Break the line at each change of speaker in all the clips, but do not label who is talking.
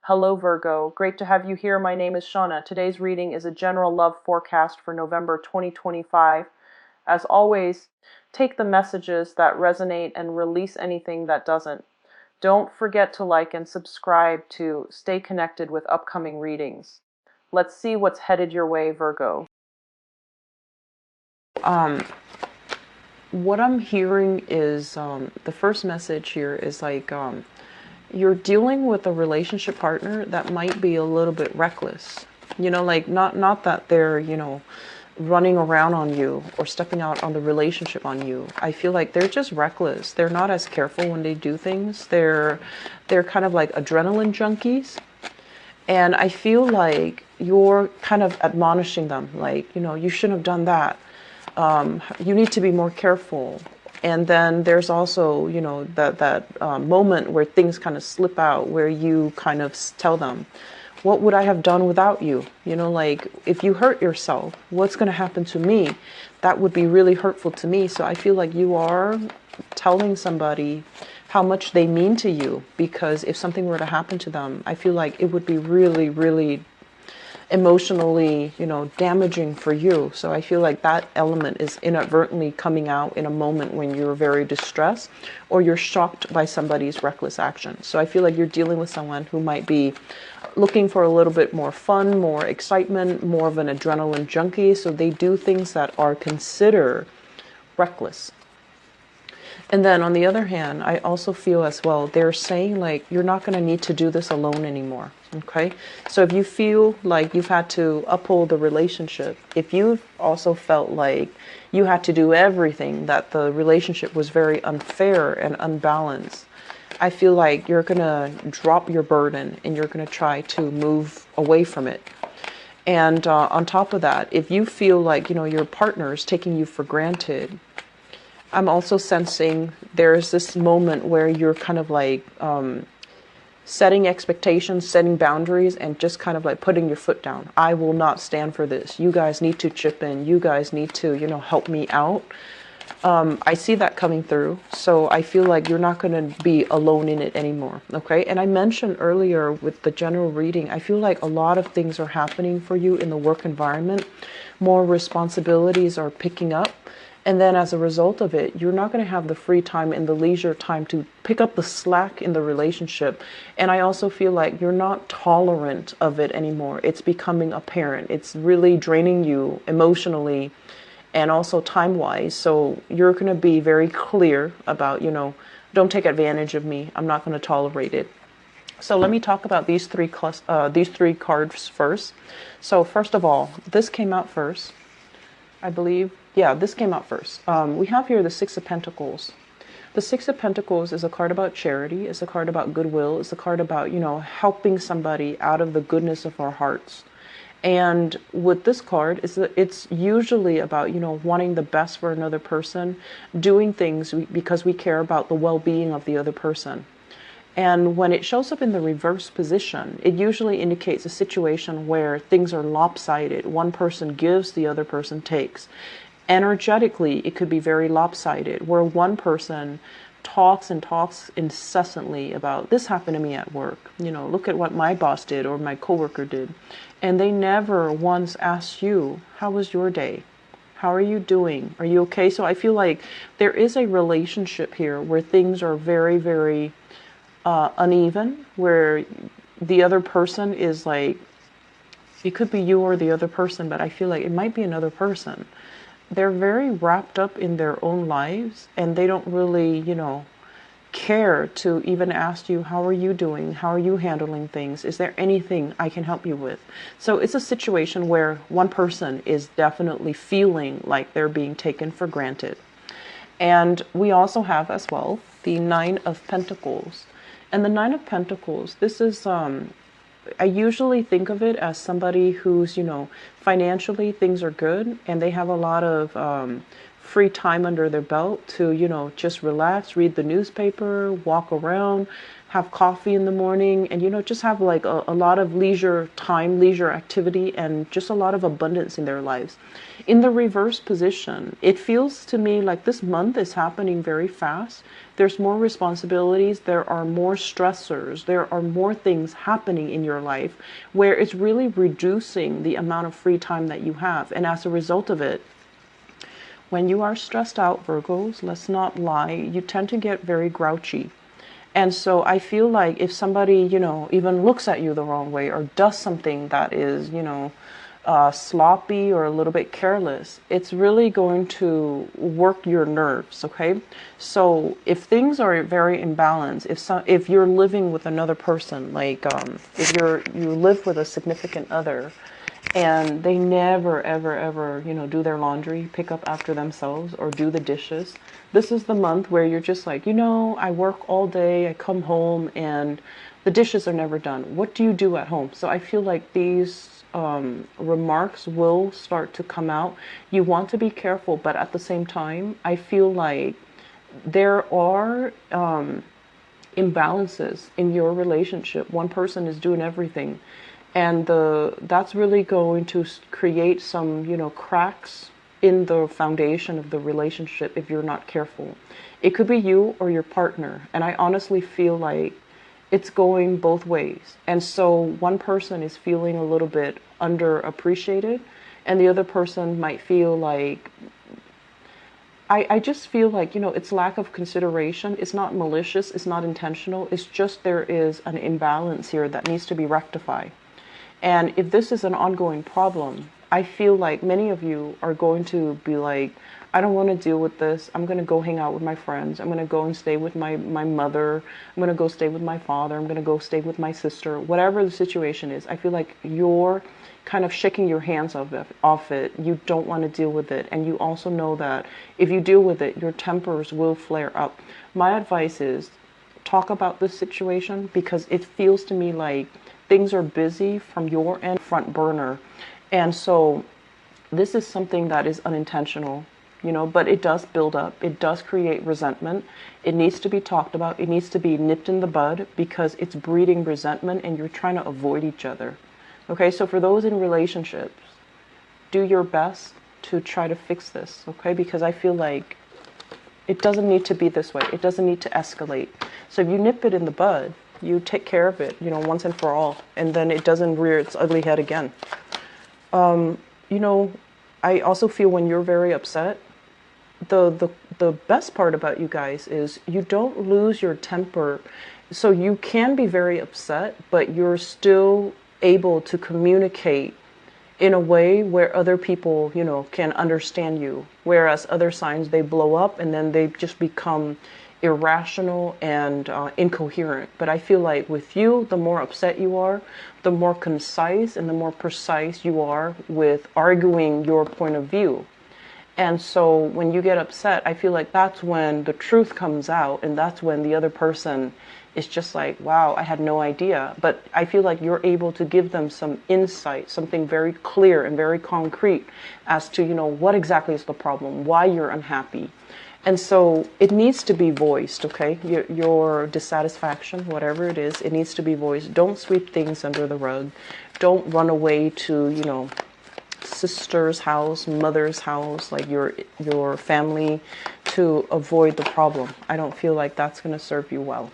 Hello, Virgo. Great to have you here. My name is Shauna. Today's reading is a general love forecast for November 2025. As always, take the messages that resonate and release anything that doesn't. Don't forget to like and subscribe to stay connected with upcoming readings. Let's see what's headed your way, Virgo. What I'm hearing is the first message here is like you're dealing with a relationship partner that might be a little bit reckless. Like not that they're, running around on you or stepping out on the relationship on you. I feel like they're just reckless. They're not as careful when they do things. They're kind of like adrenaline junkies. And I feel like you're kind of admonishing them, like, you shouldn't have done that. You need to be more careful. And then there's also, that moment where things kind of slip out, where you kind of tell them, what would I have done without you? Like if you hurt yourself, what's going to happen to me? That would be really hurtful to me. So I feel like you are telling somebody how much they mean to you, because if something were to happen to them, I feel like it would be really, really emotionally, damaging for you. So I feel like that element is inadvertently coming out in a moment when you're very distressed or you're shocked by somebody's reckless action. So I feel like you're dealing with someone who might be looking for a little bit more fun, more excitement, more of an adrenaline junkie. So they do things that are considered reckless. And then on the other hand, I also feel as well, they're saying like, you're not going to need to do this alone anymore. Okay. So if you feel like you've had to uphold the relationship, if you've also felt like you had to do everything, that the relationship was very unfair and unbalanced, I feel like you're going to drop your burden and you're going to try to move away from it. And on top of that, if you feel like, your partner is taking you for granted, I'm also sensing there's this moment where you're kind of like setting expectations, setting boundaries, and just kind of like putting your foot down. I will not stand for this. You guys need to chip in. You guys need to, help me out. I see that coming through. So I feel like you're not going to be alone in it anymore. Okay. And I mentioned earlier with the general reading, I feel like a lot of things are happening for you in the work environment. More responsibilities are picking up. And then as a result of it, you're not going to have the free time and the leisure time to pick up the slack in the relationship. And I also feel like you're not tolerant of it anymore. It's becoming apparent. It's really draining you emotionally and also time-wise. So you're going to be very clear about, don't take advantage of me. I'm not going to tolerate it. So let me talk about these three cards first. So first of all, this came out first, I believe. Yeah, this came out first. We have here the Six of Pentacles. The Six of Pentacles is a card about charity. It's a card about goodwill. It's a card about, helping somebody out of the goodness of our hearts. And with this card, it's usually about, wanting the best for another person, doing things because we care about the well-being of the other person. And when it shows up in the reverse position, it usually indicates a situation where things are lopsided. One person gives, the other person takes. Energetically, it could be very lopsided, where one person talks and talks incessantly about, this happened to me at work. Look at what my boss did or my coworker did. And they never once ask you, how was your day? How are you doing? Are you okay? So I feel like there is a relationship here where things are very, very uneven, where the other person is like, it could be you or the other person, but I feel like it might be another person. They're very wrapped up in their own lives and they don't really, care to even ask you, how are you doing? How are you handling things? Is there anything I can help you with? So it's a situation where one person is definitely feeling like they're being taken for granted. And we also have as well the Nine of Pentacles. And the Nine of Pentacles, this is, I usually think of it as somebody who's, financially things are good and they have a lot of free time under their belt to, just relax, read the newspaper, walk around, have coffee in the morning, and just have like a lot of leisure time, leisure activity, and just a lot of abundance in their lives. In the reverse position, it feels to me like this month is happening very fast. There's more responsibilities, there are more stressors, there are more things happening in your life where it's really reducing the amount of free time that you have. And as a result of it, when you are stressed out, Virgos, let's not lie, you tend to get very grouchy. And so I feel like if somebody, even looks at you the wrong way or does something that is, sloppy or a little bit careless, it's really going to work your nerves, okay? So if things are very imbalanced, if you're living with another person, like if you live with a significant other, and they never, ever, ever, do their laundry, pick up after themselves, or do the dishes. This is the month where you're just like, I work all day, I come home, and the dishes are never done. What do you do at home? So I feel like these remarks will start to come out. You want to be careful, but at the same time, I feel like there are imbalances in your relationship. One person is doing everything. And that's really going to create some, cracks in the foundation of the relationship if you're not careful. It could be you or your partner. And I honestly feel like it's going both ways. And so one person is feeling a little bit underappreciated, and the other person might feel like, I just feel like, it's lack of consideration. It's not malicious. It's not intentional. It's just there is an imbalance here that needs to be rectified. And if this is an ongoing problem, I feel like many of you are going to be like, I don't want to deal with this. I'm going to go hang out with my friends. I'm going to go and stay with my mother. I'm going to go stay with my father. I'm going to go stay with my sister. Whatever the situation is, I feel like you're kind of shaking your hands off it. You don't want to deal with it. And you also know that if you deal with it, your tempers will flare up. My advice is talk about this situation, because it feels to me like things are busy from your end, front burner. And so this is something that is unintentional, but it does build up. It does create resentment. It needs to be talked about. It needs to be nipped in the bud, because it's breeding resentment and you're trying to avoid each other. Okay, so for those in relationships, do your best to try to fix this, okay? Because I feel like it doesn't need to be this way. It doesn't need to escalate. So if you nip it in the bud, you take care of it, once and for all, and then it doesn't rear its ugly head again. I also feel when you're very upset, the best part about you guys is you don't lose your temper. So you can be very upset, but you're still able to communicate in a way where other people, can understand you. Whereas other signs, they blow up and then they just become irrational and incoherent. But I feel like with you, the more upset you are, the more concise and the more precise you are with arguing your point of view. And so when you get upset, I feel like that's when the truth comes out, and that's when the other person is just like, wow, I had no idea. But I feel like you're able to give them some insight, something very clear and very concrete as to, what exactly is the problem, why you're unhappy. And so it needs to be voiced, okay? Your dissatisfaction, whatever it is, it needs to be voiced. Don't sweep things under the rug. Don't run away to, sister's house, mother's house, like your family, to avoid the problem. I don't feel like that's going to serve you well.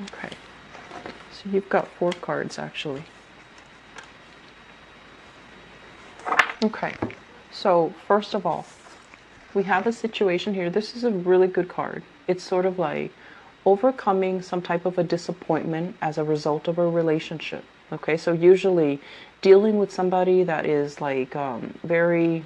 Okay. So you've got 4 cards, actually. Okay, so first of all, we have a situation here. This is a really good card. It's sort of like overcoming some type of a disappointment as a result of a relationship. Okay, so usually dealing with somebody that is like very,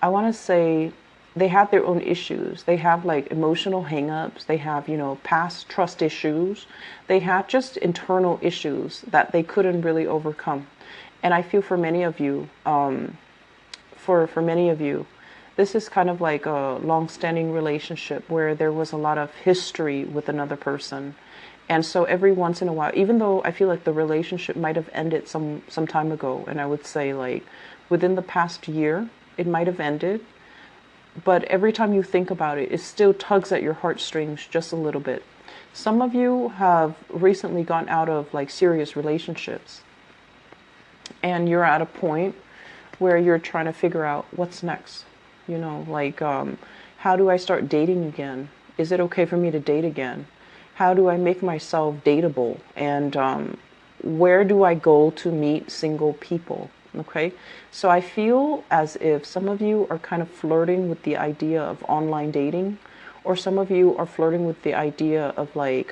I want to say, they have their own issues. They have like emotional hangups. They have, past trust issues. They have just internal issues that they couldn't really overcome. And I feel for many of you, for many of you, this is kind of like a long-standing relationship where there was a lot of history with another person. And so every once in a while, even though I feel like the relationship might have ended some time ago, and I would say like within the past year, it might have ended, but every time you think about it, it still tugs at your heartstrings just a little bit. Some of you have recently gone out of like serious relationships, and you're at a point where you're trying to figure out what's next. You know, like, how do I start dating again? Is it okay for me to date again? How do I make myself dateable? And where do I go to meet single people? Okay, so I feel as if some of you are kind of flirting with the idea of online dating, or some of you are flirting with the idea of like,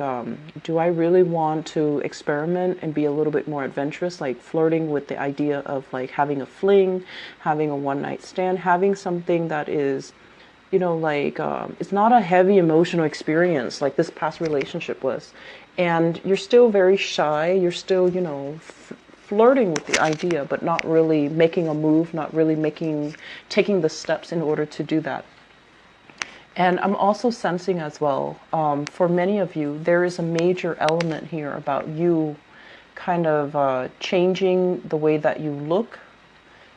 do I really want to experiment and be a little bit more adventurous? Like flirting with the idea of like having a fling, having a one night stand, having something that is, you know, like, it's not a heavy emotional experience like this past relationship was. And you're still very shy. You're still, you know, flirting with the idea, but not really making a move, not really taking the steps in order to do that. And I'm also sensing as well, for many of you, there is a major element here about you kind of changing the way that you look,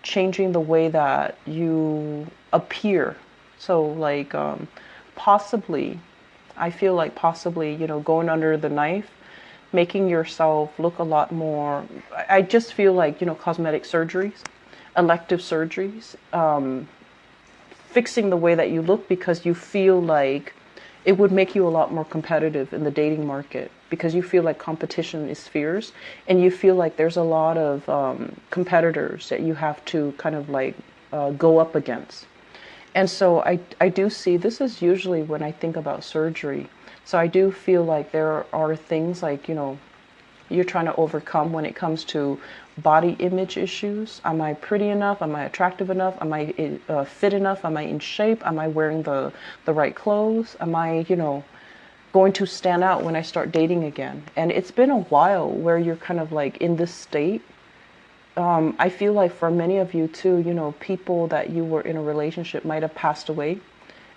changing the way that you appear. So like, possibly, I feel like possibly, you know, going under the knife, making yourself look a lot more, I just feel like, you know, cosmetic surgeries, elective surgeries, fixing the way that you look, because you feel like it would make you a lot more competitive in the dating market, because you feel like competition is fierce, and you feel like there's a lot of competitors that you have to kind of like go up against. And so I do see, this is usually when I think about surgery. So I do feel like there are things like, you know, you're trying to overcome when it comes to body image issues. Am I pretty enough? Am I attractive enough? Am I fit enough? Am I in shape? Am I wearing the right clothes? Am I, you know, going to stand out when I start dating again? And it's been a while where you're kind of like in this state. I feel like for many of you too, you know, people that you were in a relationship might have passed away,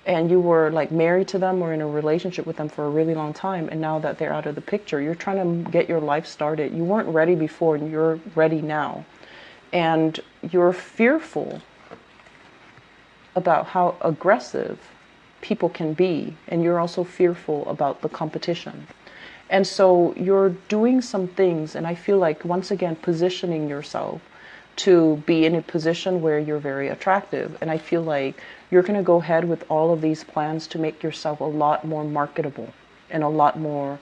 and you were like married to them or in a relationship with them for a really long time, and now that they're out of the picture, you're trying to get your life started. You weren't ready before, and you're ready now. And you're fearful about how aggressive people can be, and you're also fearful about the competition. And so you're doing some things, and I feel like, once again, positioning yourself to be in a position where you're very attractive. And I feel like you're going to go ahead with all of these plans to make yourself a lot more marketable and a lot more,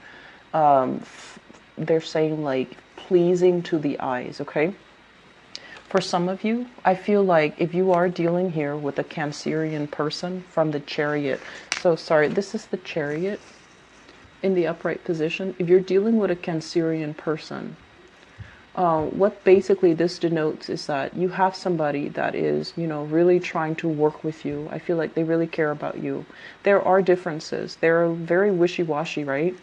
they're saying like, pleasing to the eyes, okay? For some of you, I feel like if you are dealing here with a Cancerian person from the Chariot, so sorry, this is the Chariot in the upright position. If you're dealing with a Cancerian person, what basically this denotes is that you have somebody that is, you know, really trying to work with you. I feel like they really care about you. There are differences. They're very wishy-washy, right?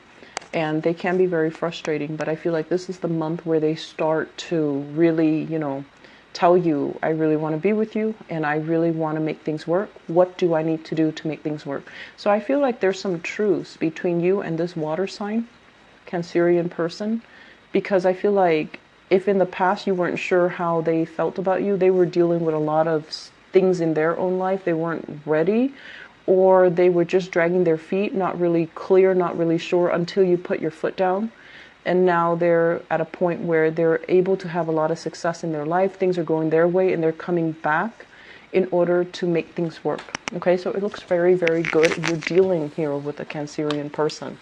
And they can be very frustrating, but I feel like this is the month where they start to really, you know, tell you, I really want to be with you, and I really want to make things work. What do I need to do to make things work? So I feel like there's some truce between you and this water sign, Cancerian person, because I feel like if in the past you weren't sure how they felt about you, they were dealing with a lot of things in their own life, they weren't ready, or they were just dragging their feet, not really clear, not really sure, until you put your foot down. And now they're at a point where they're able to have a lot of success in their life. Things are going their way, and they're coming back in order to make things work. Okay, so it looks very, very good. You're dealing here with a Cancerian person.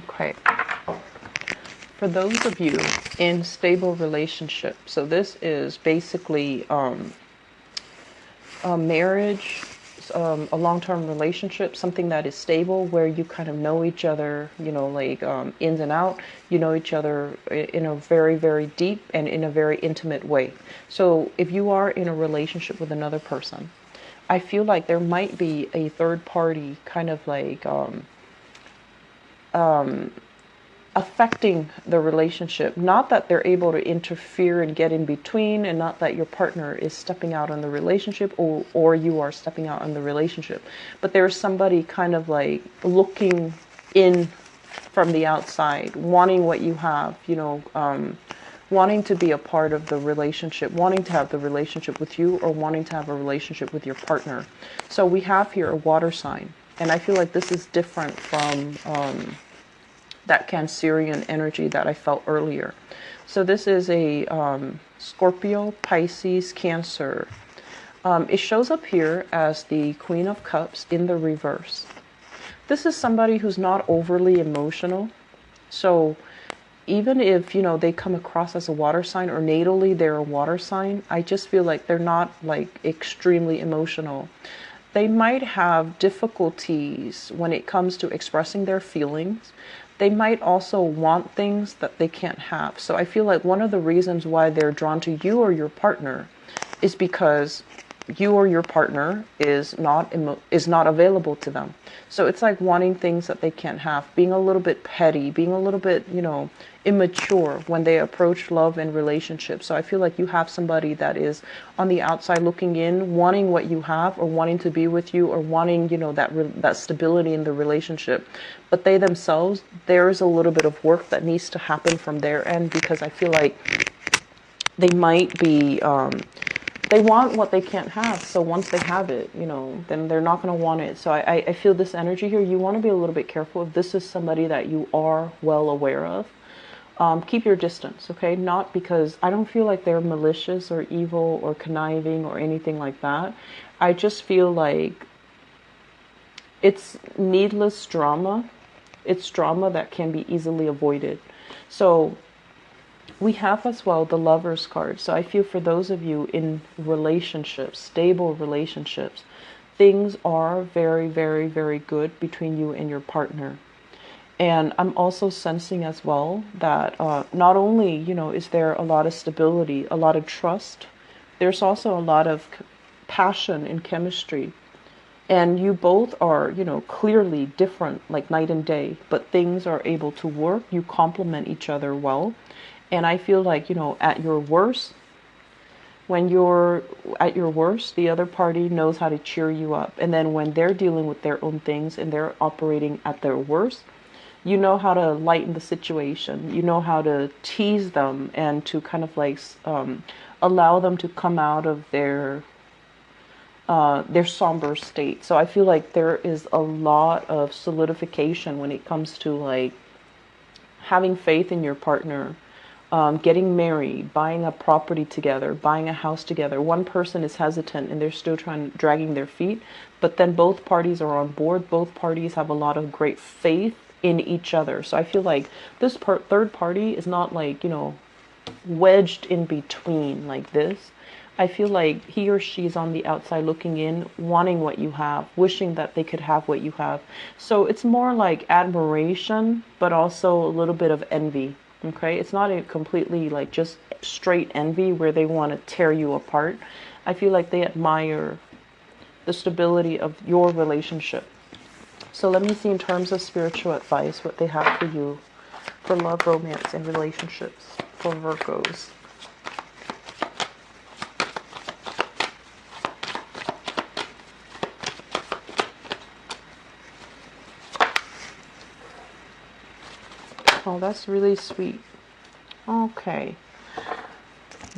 Okay. For those of you in stable relationship, so this is basically a marriage, a long-term relationship, something that is stable, where you kind of know each other, you know, like ins and out. You know each other in a very, very deep and in a very intimate way. So if you are in a relationship with another person, I feel like there might be a third party kind of like affecting the relationship. Not that they're able to interfere and get in between, and not that your partner is stepping out on the relationship, or you are stepping out on the relationship, but there's somebody kind of like looking in from the outside, wanting what you have, wanting to be a part of the relationship, wanting to have the relationship with you, or wanting to have a relationship with your partner. So we have here a water sign, and I feel like this is different from that Cancerian energy that I felt earlier. So this is a Scorpio, Pisces, Cancer. It shows up here as the Queen of Cups in the reverse. This is somebody who's not overly emotional. So even if, they come across as a water sign, or natally they're a water sign, I just feel like they're not like extremely emotional. They might have difficulties when it comes to expressing their feelings. They might also want things that they can't have. So I feel like one of the reasons why they're drawn to you or your partner is because you or your partner is not available to them. So it's like wanting things that they can't have, being a little bit petty, being a little bit, immature when they approach love and relationships. So I feel like you have somebody that is on the outside looking in, wanting what you have, or wanting to be with you, or wanting, that stability in the relationship. But they themselves, there is a little bit of work that needs to happen from their end, because I feel like they might be they want what they can't have. So once they have it, then they're not going to want it. So I feel this energy here. You want to be a little bit careful if this is somebody that you are well aware of. Keep your distance, okay? Not because I don't feel like they're malicious or evil or conniving or anything like that. I just feel like it's needless drama. It's drama that can be easily avoided. So we have as well the Lovers card. So I feel for those of you in relationships, stable relationships, things are very, very, very good between you and your partner. And I'm also sensing as well that not only, is there a lot of stability, a lot of trust, there's also a lot of passion and chemistry. And you both are, clearly different, like night and day, but things are able to work. You complement each other well. And I feel like, at your worst, when you're at your worst, the other party knows how to cheer you up. And then when they're dealing with their own things and they're operating at their worst, you know how to lighten the situation. You know how to tease them and to kind of like allow them to come out of their somber state. So I feel like there is a lot of solidification when it comes to like having faith in your partner. Getting married, buying a property together, buying a house together. One person is hesitant and they're still dragging their feet, but then both parties are on board. Both parties have a lot of great faith in each other. So I feel like this third party is not like, wedged in between like this. I feel like he or she is on the outside looking in, wanting what you have, wishing that they could have what you have. So it's more like admiration, but also a little bit of envy. Okay, it's not a completely like just straight envy where they want to tear you apart. I feel like they admire the stability of your relationship. So let me see in terms of spiritual advice what they have for you for love, romance, and relationships for Virgos. Oh, that's really sweet. Okay.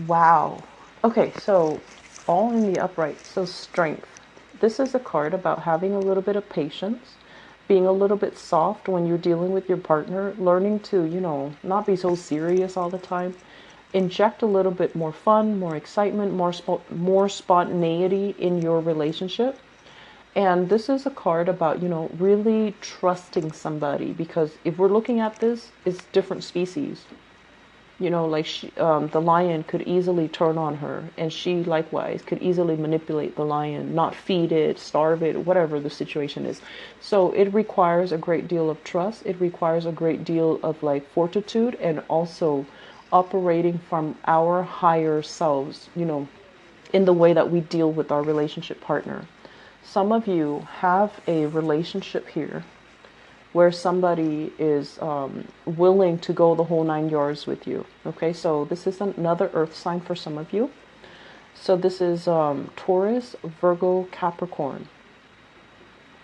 Wow. Okay, so all in the upright. So strength. This is a card about having a little bit of patience, being a little bit soft when you're dealing with your partner, learning to, not be so serious all the time. Inject a little bit more fun, more excitement, more spontaneity in your relationship. And this is a card about, really trusting somebody, because if we're looking at this, it's different species. Like the lion could easily turn on her, and she likewise could easily manipulate the lion, not feed it, starve it, whatever the situation is. So it requires a great deal of trust. It requires a great deal of like fortitude, and also operating from our higher selves, in the way that we deal with our relationship partner. Some of you have a relationship here where somebody is willing to go the whole 9 yards with you. Okay, so this is another earth sign for some of you. So this is Taurus, Virgo, Capricorn.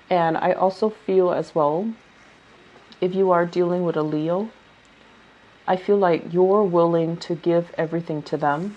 And I also feel as well, if you are dealing with a Leo, I feel like you're willing to give everything to them,